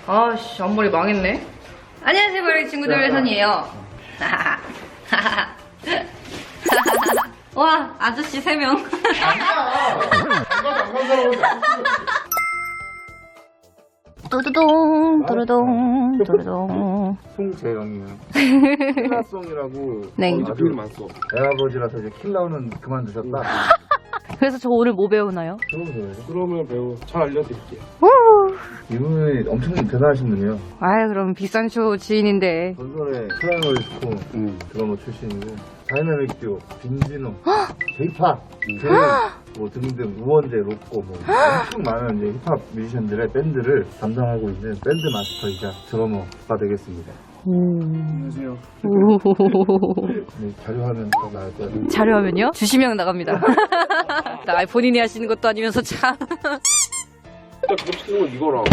아씨, 앞머리 망했네. 안녕하세요, 머리 친구들, 선이에요. 와, 아저씨 3명. 도르동, 도르동, 도르동. 송재영이요. 킬라송이라고. 네. 아주 많소. 애아버지라서 이제 킬라우는 그만두셨다. 그래서 저 오늘 뭐 배우나요? 그러면 배우 잘 알려드릴게요. 이분이 엄청 대단하신 분이에요. 아유, 그럼 비싼 쇼 지인인데. 전설의 프라이머리 스톤 드러머 출신이고 다이나믹 듀오, 빈지노, 제이팝, 뭐 등등 우원재, 로꼬 뭐 엄청 많은 이제 힙합 뮤지션들의 밴드를 담당하고 있는 밴드 마스터이자 드러머가 되겠습니다. 안녕하세요. 네, 자료화면 더 나올 거예요. 자료하면요? 주시면 나갑니다. 나 본인이 하시는 것도 아니면서 참. 일단 그거 시키는 건 이거랑.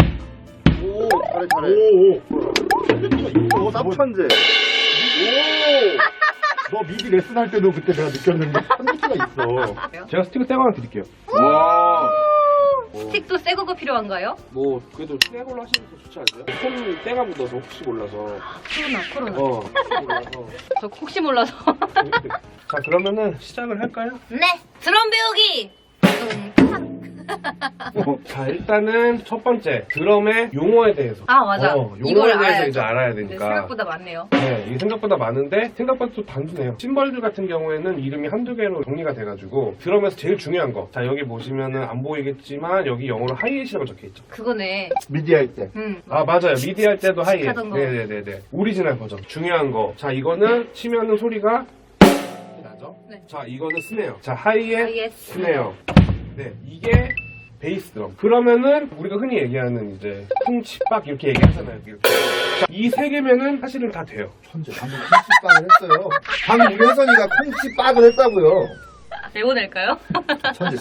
오, 잘해. 오, 쌉천재. 오! 너 미디 레슨 할 때도 그때 내가 느꼈는데 천재가 있어. 제가 스티커 떼고 하나 드릴게요. 와. 스틱도 새 거가 필요한가요? 뭐 그래도 새 걸로 하시는 게 좋지 않으세요? 손 때가 묻어서 혹시 몰라서. 코로나. 혹시 몰라서. 저 혹시 몰라서. 자 그러면은 시작을 할까요? 네, 드럼 배우기. 자 일단은 첫 번째 드럼의 용어에 대해서. 아, 맞아. 용어에 대해서 알아야죠. 이제 알아야 네, 되니까. 생각보다 많네요. 네, 이게 생각보다 많은데 생각보다 또 단순해요. 심벌들 같은 경우에는 이름이 한두 개로 정리가 돼가지고 드럼에서 제일 중요한 거. 자 여기 보시면은 안 보이겠지만 여기 영어로 하이햇이라고 적혀있죠. 그거네. 미디 할 때. 아 맞아요. 미디 할 때도 하이햇. 하던 거. 네네네네. 오리지널 버전. 중요한 거. 자 이거는 치면은 소리가 나죠. 네. 자 이거는 스네어. 자 하이햇, 하이햇. 스네어. 네 이게 베이스 드럼. 그러면은 우리가 흔히 얘기하는 이제 쿵치빡 이렇게 얘기하잖아요. 이렇게. 자, 이 세 개면은 사실은 다 돼요. 천재. 방금 콩치빡을 했어요. 방금 우리 혜선이가 콩치빡을 했다고요. 내보낼까요? 천재.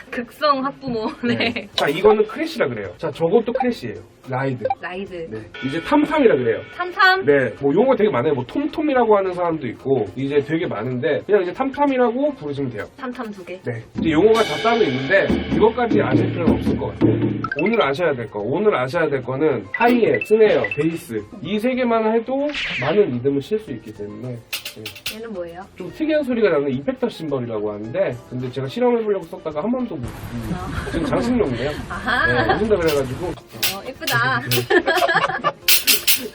극성 학부모. 네. 자 이거는 크래쉬라 그래요. 자 저것도 크래쉬예요. 라이드. 라이드. 네. 이제 탐탐이라 그래요. 탐탐. 네, 뭐 용어 되게 많아요. 뭐 톰톰이라고 하는 사람도 있고 이제 되게 많은데 그냥 이제 탐탐이라고 부르시면 돼요. 탐탐 2개. 네, 이제 용어가 다 따로 있는데 이것까지 아실 필요는 없을 것 같아요. 오늘 아셔야 될 거는 하이햇, 스네어, 베이스 이 세 개만 해도 많은 리듬을 칠 수 있기 때문에 네. 얘는 뭐예요? 좀 특이한 소리가 나는 이펙터 심벌이라고 하는데 근데 제가 실험해보려고 썼다가 한 번도 못 지금 장식용이에요. 아하. 네, 무슨다 그래가지고 예쁘다.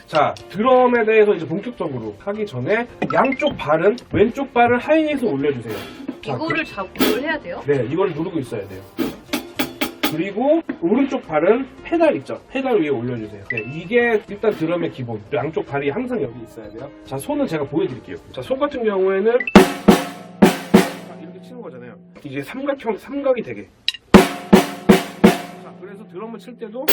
자, 드럼에 대해서 이제 본격적으로 하기 전에 양쪽 발은 왼쪽 발을 하이에서 올려주세요. 자, 이거를 잡고 해야 돼요? 네, 이걸 누르고 있어야 돼요. 그리고 오른쪽 발은 페달 있죠? 페달 위에 올려주세요. 네, 이게 일단 드럼의 기본. 양쪽 발이 항상 여기 있어야 돼요. 자, 손은 제가 보여드릴게요. 자, 손 같은 경우에는 자, 이렇게 치는 거잖아요. 이제 삼각이 되게. 자, 그래서 드럼을 칠 때도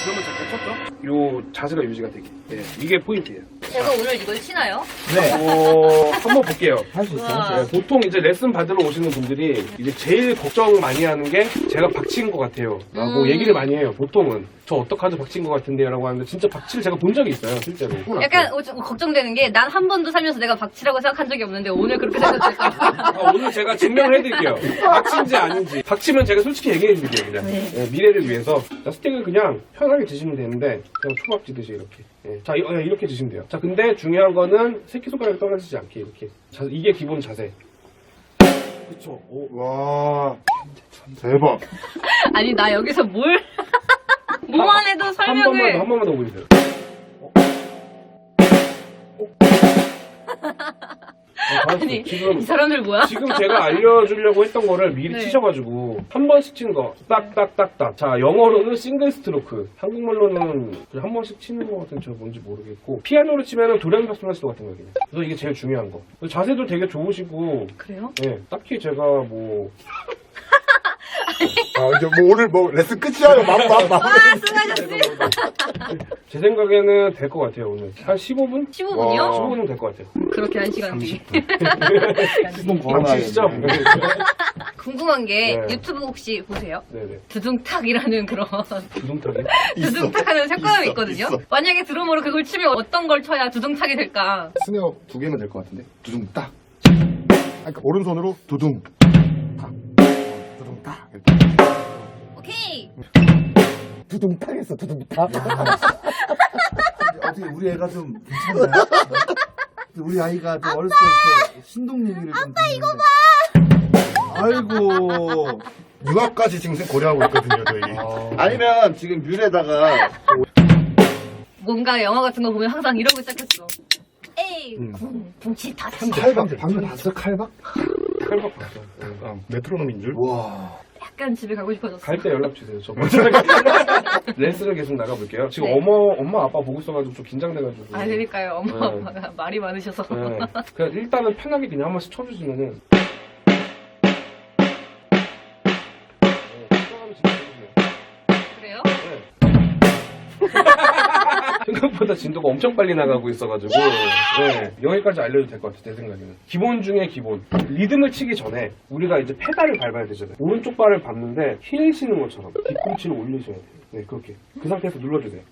드럼을 잠깐 쳤죠? 요 자세가 유지가 되게. 네, 이게 포인트예요. 제가 오늘 이걸 치나요? 네. 한번 볼게요. 할 수 있어요. 우와. 네, 보통 이제 레슨 받으러 오시는 분들이 이제 제일 걱정 많이 하는 게 제가 박치인 것 같아요. 라고 얘기를 많이 해요. 보통은. 저 어떡하죠? 박치인 것 같은데요? 라고 하는데 진짜 박치를 제가 본 적이 있어요. 실제로. 약간 좀 걱정되는 게 난 한 번도 살면서 내가 박치라고 생각한 적이 없는데 오늘 그렇게 생각했어요. 오늘 제가 증명을 해드릴게요. 박치인지 아닌지. 박치면 제가 솔직히 얘기해드릴게요. 그냥. 네, 미래를 위해서. 자, 스틱을 그냥 편하게 드시면 되는데 그냥 초밥 지듯이 이렇게. 네. 자, 이렇게 드시면 돼요. 자, 근데 중요한 거는 새끼손가락이 떨어지지 않게 이렇게. 자, 이게 기본 자세. 그쵸. 오. 와. 대박. 아니 나 여기서 뭐만 해도 설명을. 한 번만 더 보여주세요. 아니 지금 이 사람들 뭐야? 지금 제가 알려주려고 했던 거를 미리 네. 치셔가지고 한 번씩 치는 거 딱딱딱딱. 자 영어로는 싱글 스트로크, 한국말로는 그냥 한 번씩 치는 거 같은 저 뭔지 모르겠고 피아노로 치면은 도레미파솔라시도 같은 거예요. 그래서 이게 제일 중요한 거. 자세도 되게 좋으시고. 그래요? 네, 딱히 제가 뭐 이제 뭐 오늘 뭐 레슨 끝이야. 수고하셨습니다. 제 생각에는 될 것 같아요 오늘 한 15분? 15분이요? 와. 15분은 될 것 같아요. 그렇게 한 시간 뒤. 박치시죠? 궁금한 게 네. 유튜브 혹시 보세요? 네네. 두둥탁이라는 그런 두둥탁이요? 두둥탁하는 색감이 있어, 있거든요. 있어. 만약에 드럼으로 그걸 치면 어떤 걸 쳐야 두둥탁이 될까? 스네어 2개면 될 것 같은데. 두둥 딱. 그러니까 오른손으로 두둥 탁 두둥 탁 이렇게. 오케이. 두둥 탁 했어 두둥 탁. 어떻게 우리 애가 좀 괜찮나요? 우리 아이가 좀 어렸을 때부터 신동 얘기를 좀 아빠 이거 봐. 아이고. 유학까지 지금 고려하고 있거든요 저희. 아니면 지금 뮬에다가 뭔가 영화 같은 거 보면 항상 이러고 시작했어. 에이, 붕치 타치. 칼박 방금 봤어 칼박? 칼박 봤어. 메트로놈인 줄. 와. 약간 집에 가고 싶어졌어. 갈 때 연락 주세요. 저 레슨을 계속 나가볼게요. 지금 네. 엄마 아빠 보고 있어가지고 좀 긴장돼가지고. 아, 그러니까요. 엄마, 네. 아빠가 말이 많으셔서. 네. 그냥 일단은 편하게 그냥 한 번씩 쳐주시면은. 그래요? 생각보다 진도가 엄청 빨리 나가고 있어가지고 네, 여기까지 알려도 될 것 같아 제 생각에는. 기본 중에 기본. 리듬을 치기 전에 우리가 이제 페달을 밟아야 되잖아요. 오른쪽 발을 밟는데 힐 치는 것처럼 뒤꿈치를 올리셔야 돼요. 네, 그렇게 그 상태에서 눌러주세요.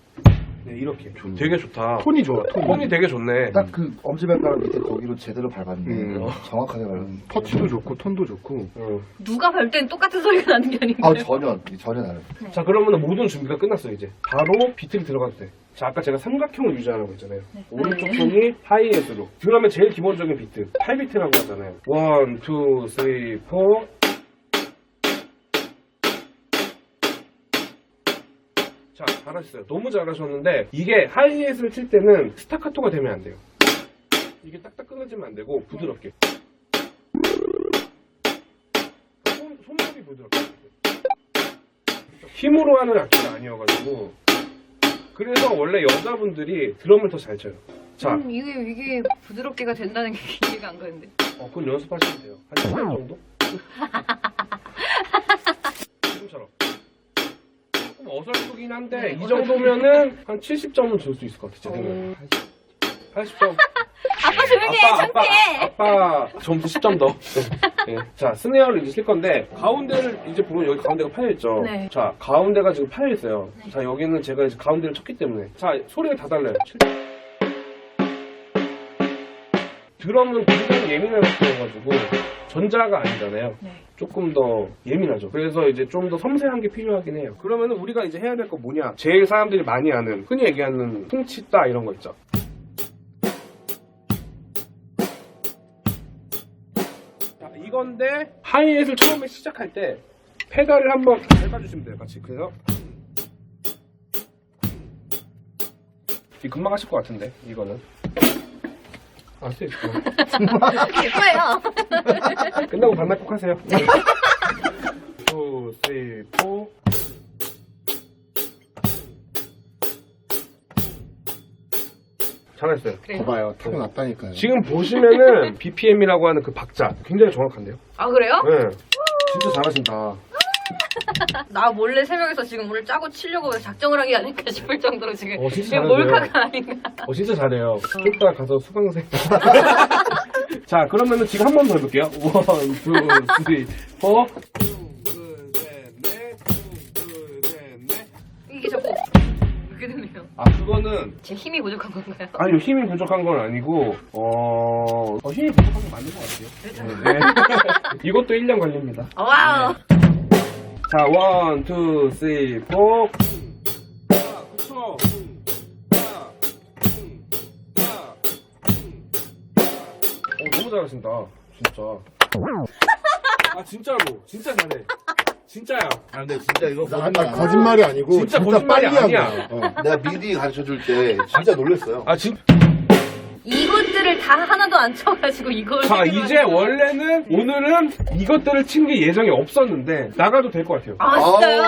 네, 이렇게. 되게 좋다. 톤이 좋아 톤이 되게 좋네. 딱 그 엄지발가락 밑에 거기로 제대로 밟았네. 정확하게 밟았네. 터치도 좋고 톤도 좋고. 누가 밟을 땐 똑같은 소리가 나는 게 아닌가요? 전혀 다르네. 자, 그러면 모든 준비가 끝났어요 이제. 바로 비트를 들어가도 돼. 자, 아까 제가 삼각형을 유지하라고 했잖아요. 오른쪽 손이 하이햇으로. 그러면 제일 기본적인 비트 8비트라고 하잖아요. 1, 2, 3, 4. 자, 잘하셨어요. 너무 잘하셨는데 이게 하이햇을 칠 때는 스타카토가 되면 안 돼요. 이게 딱딱 끊어지면 안 되고 부드럽게. 손목이 부드럽게. 힘으로 하는 악기가 아니어가지고. 그래서 원래 여자분들이 드럼을 더 잘 쳐요. 자, 이게 부드럽게가 된다는 게 이해가 안 가는데. 그건 연습하시면 돼요. 한 10년 정도? 지금처럼. 조금 어설프긴 한데, 이 정도면은 한 70점은 줄 수 있을 것 같아, 제 생각에. 80점. 아빠 조용히 해, 창피해! 아빠 점수 10점 더. 네. 자, 스네어를 이제 칠 건데, 가운데를 이제 보면 여기 가운데가 파여있죠? 네. 자, 가운데가 지금 파여있어요. 자, 여기는 제가 이제 가운데를 쳤기 때문에. 자, 소리가 다 달라요. 드럼은 굉장히 예민한 악기여가지고, 전자가 아니잖아요. 네. 조금 더 예민하죠. 그래서 이제 좀 더 섬세한 게 필요하긴 해요. 그러면은 우리가 이제 해야 될 거 뭐냐? 제일 사람들이 많이 아는, 흔히 얘기하는 퉁치따 이런 거 있죠. 이건데 하이햇을 처음에 시작할 때 페달을 한번 밟아주시면 돼요 같이. 그래서 금방 하실 것 같은데 이거는 아세요? 제 거예요. 끝나고 반말 꼭 하세요. 2, 3, 4 잘했어요. 그래요. 봐봐요 타고났다니까요. 지금 보시면은 BPM이라고 하는 그 박자 굉장히 정확한데요? 아, 그래요? 네. 진짜 잘하신다. 나 몰래 새벽에서 지금 오늘 짜고 치려고 작정을 한 게 아닐까 싶을 정도로 지금 진짜 이게 몰카가 아닌가. 진짜 잘해요. 좀 이따 가서 수강생. 자, 그러면은 지금 한 번 더 해볼게요. 1, 2, 3, 4. 이게 자꾸 그렇게 되네요. 그거는 제 힘이 부족한 건가요? 아니요, 힘이 부족한 건 아니고 힘이 부족한 건 맞는 것 같아요. 네. 이것도 1년 걸립니다. 와우. 자, 1, 2, 3, 4. 그쵸. 너무 잘하신다. 진짜. 진짜로. 진짜 잘해. 진짜야. 근데 진짜 이거 거짓말이 아니고 진짜 거짓말이 빨리 아니야. 한 거야. 내가 미디 가르쳐 줄 때 진짜 놀랐어요. 이것들을 다 하나도 안 쳐가지고 이걸. 자, 이제 원래는 오늘은 이것들을 친 게 예정이 없었는데 나가도 될 것 같아요. 아, 진짜요?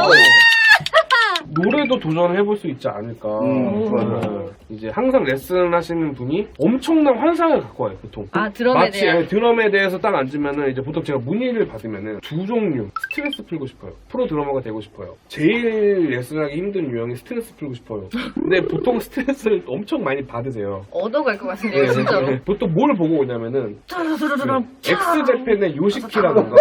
노래도 도전해볼 수 있지 않을까. 좋아요. 이제 항상 레슨 하시는 분이 엄청난 환상을 갖고 와요, 보통. 아, 드럼에 마치 대한. 드럼에 대해서 딱 앉으면은 이제 보통 제가 문의를 받으면은 두 종류. 스트레스 풀고 싶어요. 프로 드러머가 되고 싶어요. 제일 레슨하기 힘든 유형이 스트레스 풀고 싶어요. 근데 보통 스트레스를 엄청 많이 받으세요. 얻어갈 것 같은데요, 진짜로. 보통 뭘 보고 오냐면은 짜라라라라. 엑스제팬의 요시키라던가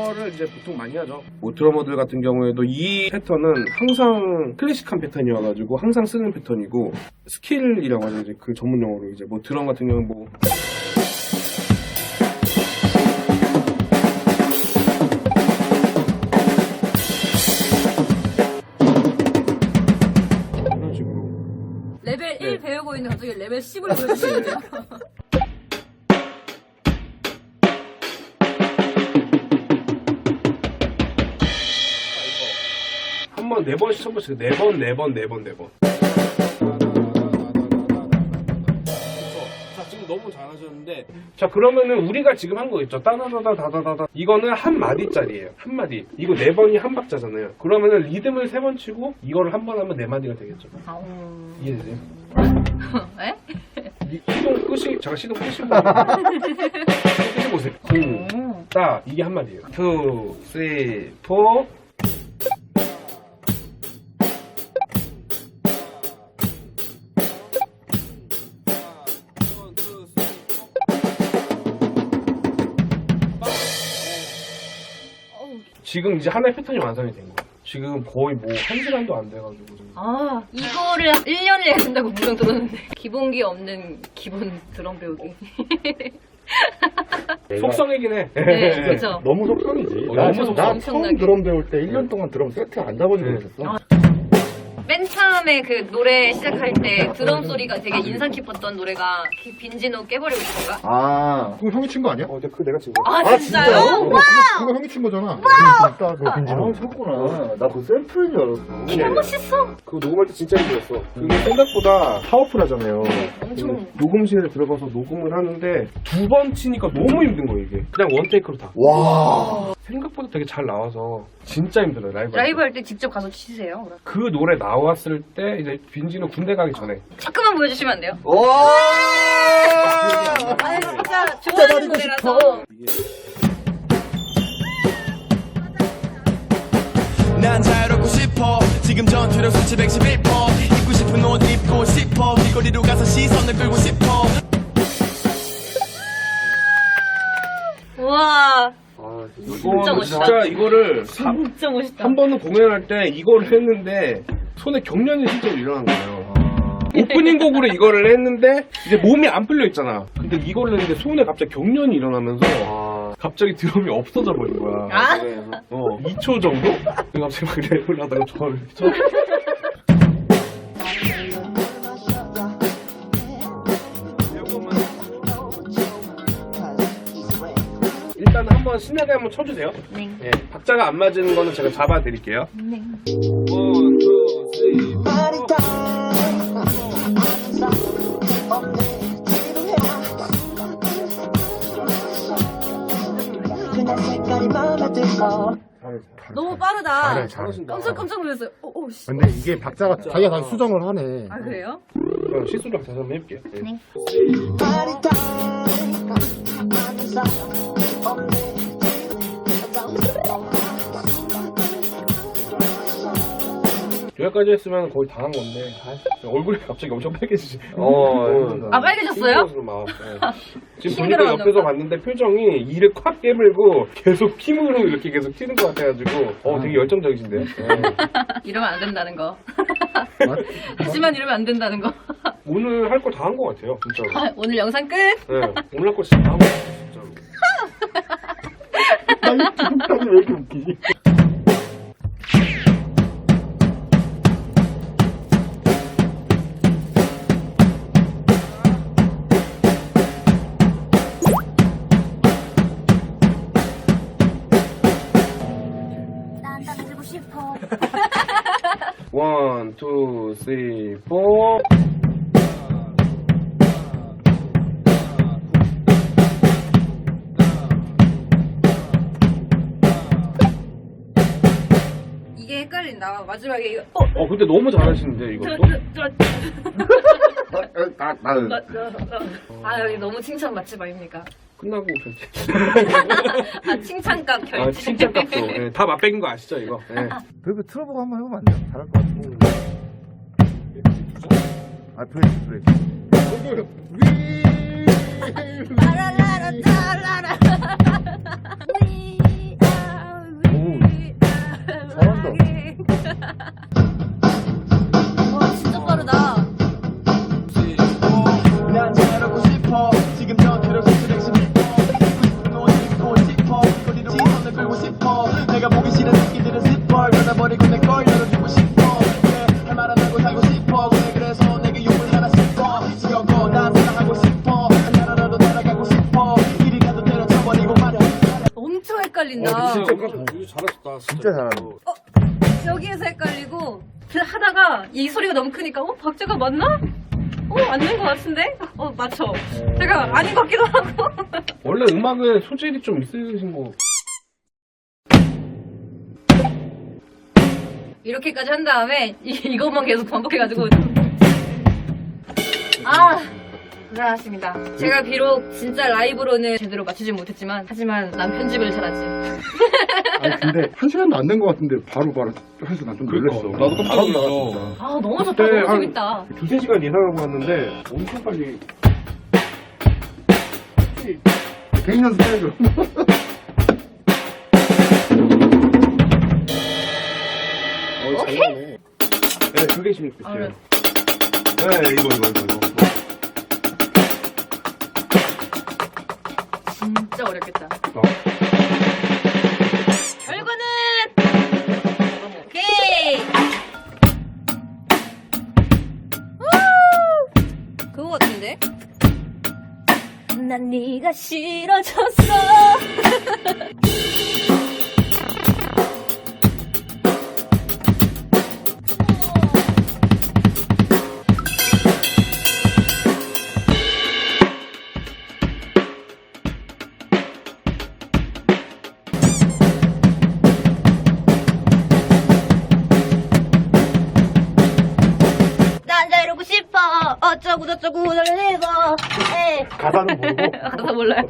거를 이제 보통 많이 하죠. 뭐 드러머들 같은 경우에도 이 패턴은 항상 클래식한 패턴이어가지고 항상 쓰는 패턴이고 스킬이라고 하죠. 이제 그 전문 용어로 이제 뭐 드럼 같은 경우는 뭐 이런 식으로. 레벨 1 배우고 있는 갑자기 레벨 10을 보여주시는데요. 한번 4번씩 쳐보세요. 4번. 자, 지금 너무 잘하셨는데. 자, 그러면은 우리가 지금 한 거 있죠. 따다다다다다다. 이거는 한 마디짜리예요. 한 마디. 이거 4번이 한 박자잖아요. 그러면은 리듬을 3번 치고 이거를 한 번 하면 4마디가 되겠죠. 이해되세요? 에? 시동 끄시, 제가 시동 끄시고. 끄시보세요. 따. 이게 한 마디예요. 2, 3, 4. 지금 이제 하나의 패턴이 완성이 된 거예요. 지금 거의 뭐 1시간도 안 돼가지고. 지금. 아, 이거를 1년을 해야 된다고 분명 들었는데. 기본기 없는 기본 드럼 배우기. 속성이긴 해. 네, 그죠. 너무 속상이지. 너무 속상. 나 처음 엄청나게. 드럼 배울 때 1년 동안 드럼 세트 안 잡아주고 네. 있었어. 맨 처음에 그 노래 시작할 때 드럼 소리가 되게 인상 깊었던 노래가 빈지노 깨버리고 싶은가? 아, 그거 형이 친 거 아니야? 근데 그거 내가 지금. 아, 진짜요? 그거 형이 친 거잖아. 그거 아, 빈지노. 샀구나. 나 그거 샘플인 줄 알았어. 개 멋있어. 그거 녹음할 때 진짜 힘들었어. 그게 생각보다 파워풀하잖아요. 엄청. 녹음실에 들어가서 녹음을 하는데 2번 치니까 너무 힘든 거예요, 이게. 그냥 원테이크로 다. 와. 생각보다 되게 잘 나와서 진짜 힘들어요, 라이브. 라이브 할 때 직접 가서 치세요. 그럼. 그 노래 나왔을 때 이제 빈지노 군대 가기 전에. 잠깐만 보여주시면 안 돼요? 와. 아, 진짜 좋아하는 노래라서. 난 자유롭고 싶어 지금 전투력 수치 111% 입고 싶은 옷 입고 싶어 길거리로 가서 시선을 끌고 싶어 우와, 이거 멋있다. 진짜 이거를 진짜 멋있다. 한 번은 공연할 때 이거를 했는데 손에 경련이 실제로 일어난 거예요. 오프닝 곡으로 이거를 했는데 이제 몸이 안 풀려 있잖아. 근데 이거를 했는데 손에 갑자기 경련이 일어나면서 갑자기 드럼이 없어져 버린 거야. 아? 2초 정도? 그래서 갑자기 막 랩을 하다가 저를 쳐. 일단 한번 신나게 한번 쳐주세요. 네. 네, 박자가 안 맞는 거는 제가 잡아드릴게요. 네. 1, 2, 3. 너무 빠르다. 잘하신다. 깜짝 놀랐어요. 오, 씨. 근데 이게 박자가 자기가 다시 수정을 하네. 아, 그래요? 그럼 실수로 다시 한번 해볼게요. 네. 네. 여기까지 했으면 거의 다 한 건데 얼굴이 갑자기 엄청 빨개지지. 아, 빨개졌어요? 힘들어서 막. 네. 지금 힘들어 보니까 옆에서 봤는데 표정이 이를 콱 깨물고 계속 힘으로 이렇게 계속 튀는 것 같아가지고 되게 열정적이신데요. 네. 이러면 안 된다는 거. 하지만 이러면 안 된다는 거. 오늘 할 거 다 한 것 같아요, 진짜로. 아, 오늘 영상 끝. 네. 오늘 할 거 진짜 다 한 것 같아요, 진짜로. 아니, 지금까지 왜 이렇게 웃기지? 난 따라주고 싶어. 1, 2, 3, 4. 이게 헷갈린다. 마지막에 이거. 근데 너무 잘하시는데, 이것도? 아, 여기 너무 칭찬 맛집 아닙니까? 끝나고 오셨지. 아, 칭찬값 결제. 칭찬값도. 네, 다 맛배긴 거 아시죠, 이거? 네. 그래도 틀어보고 한번 해보면 안 돼? 잘할 것 같아. 아, 브레이크. 라라라라라라. We are 내가 보기 싫은 새끼들은 zipper 끊어버리고 내 걸 열어주고 싶어 할 말 안 하고 살고 싶어 그래서 내게 욕을 하나 싶어 지역고 난 사랑하고 싶어 한 나라라도 날아가고 싶어 이리 가도 때려쳐버리고 말야 엄청 헷갈린다. 진짜 잘하셨다. 진짜 잘하네. 여기에서 헷갈리고 하다가 이 소리가 너무 크니까 박자가 맞나? 맞는 것 같은데? 맞춰. 제가 아닌 것 같기도 하고. 원래 음악에 소질이 좀 있으신 거. 이렇게까지 한 다음에 이것만 계속 반복해가지고 고생하셨습니다. 제가 비록 진짜 라이브로는 제대로 맞추진 못했지만 하지만 난 편집을 잘하지. 아니 근데 1시간도 안 된 것 같은데 바로 해서 난 좀 놀랐어. 나도 깜짝 놀랐어. 너무 좋다. 너무 재밌다. 2-3시간 이상하고 왔는데 엄청 빨리. 개인 연습해야죠. 잘하네. 네, 그게 재밌겠어요. 네, 이거. 진짜 어렵겠다. 결과는 오케이. 그거 같은데? 난 네가 싫어졌어. 난 이러고 싶어. 어쩌고 저쩌고 너를 해봐. 가사는 모르고. 가사 몰라요.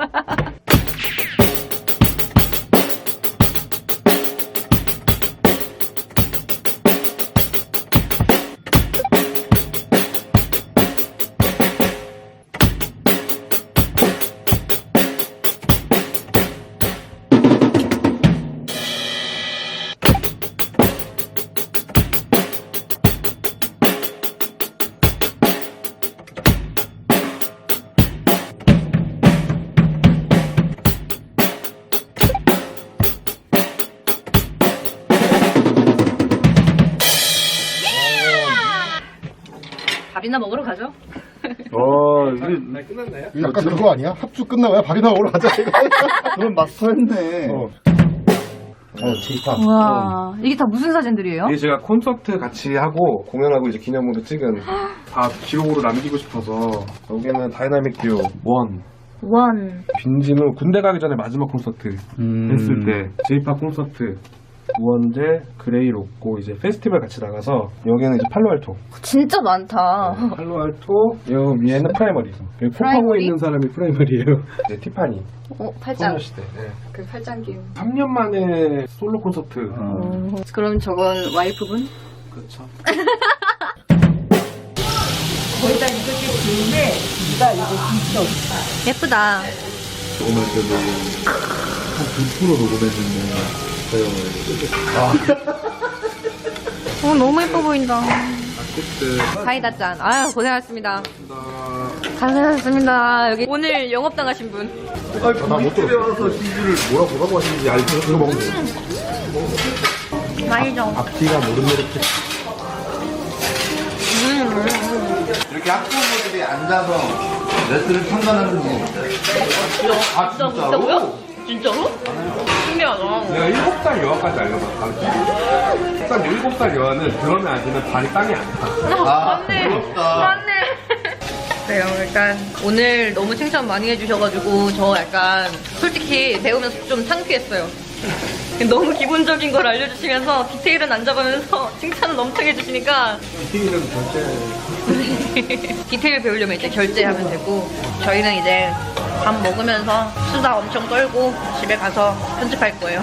밥이나 먹으러 가죠. 나 끝났나요? 이거 약간 그거 아니야? 합주 끝나고야 밥이나 먹으러 가자 이거. 그럼 마스터했네. J-pop. 와, 이게 다 무슨 사진들이에요? 이게 제가 콘서트 같이 하고 공연하고 이제 기념으로 찍은 다 기록으로 남기고 싶어서 여기는 다이나믹 듀오 원 빈진우 군대 가기 전에 마지막 콘서트 했을 때 J-pop 콘서트 우원재 그레이 로꼬 이제 페스티벌 같이 나가서 여기는 이제 팔로알토 진짜 많다. 팔로알토 여기 위에는 프라이머리죠. 여기 코 파고 프라이머리? 있는 사람이 프라이머리예요. 이제 티파니 팔짱. 소녀시대. 네. 그 팔짱 끼고. 3년 만에 솔로 콘서트. 그럼 저건 와이프분? 그렇죠. 거기다 이렇게 주는데 네가 이거 진짜 예쁘다. 녹음할 때도 한 9% 녹음했는데 너무 예뻐 보인다. 사이다 짠. 아유, 고생하셨습니다. 고생하셨습니다. 여기 오늘 영업당하신 분. 나못 들어서 CG를 뭐라고 하시는지 알죠? 이거 먹으면 맛있죠? 앞뒤가 노릇노릇해. 이렇게 학부모들이 앉아서 레슨을 판단하는 거 아, 진짜로? 진짜로? 신기하다. 내가 7살 여아까지 알려봤다. 7살 여아는 드럼에 앉으면 발이 땅에 안 타. 맞네. 부럽다. 맞네. 네, 일단 오늘 너무 칭찬 많이 해주셔가지고 저 약간 솔직히 배우면서 좀 창피했어요. 너무 기본적인 걸 알려주시면서 디테일은 안 잡으면서 칭찬은 엄청 해주시니까 미팅이라도 결제. 디테일 배우려면 이제 결제하면 되고 저희는 이제 밥 먹으면서 수다 엄청 떨고 집에 가서 편집할 거예요.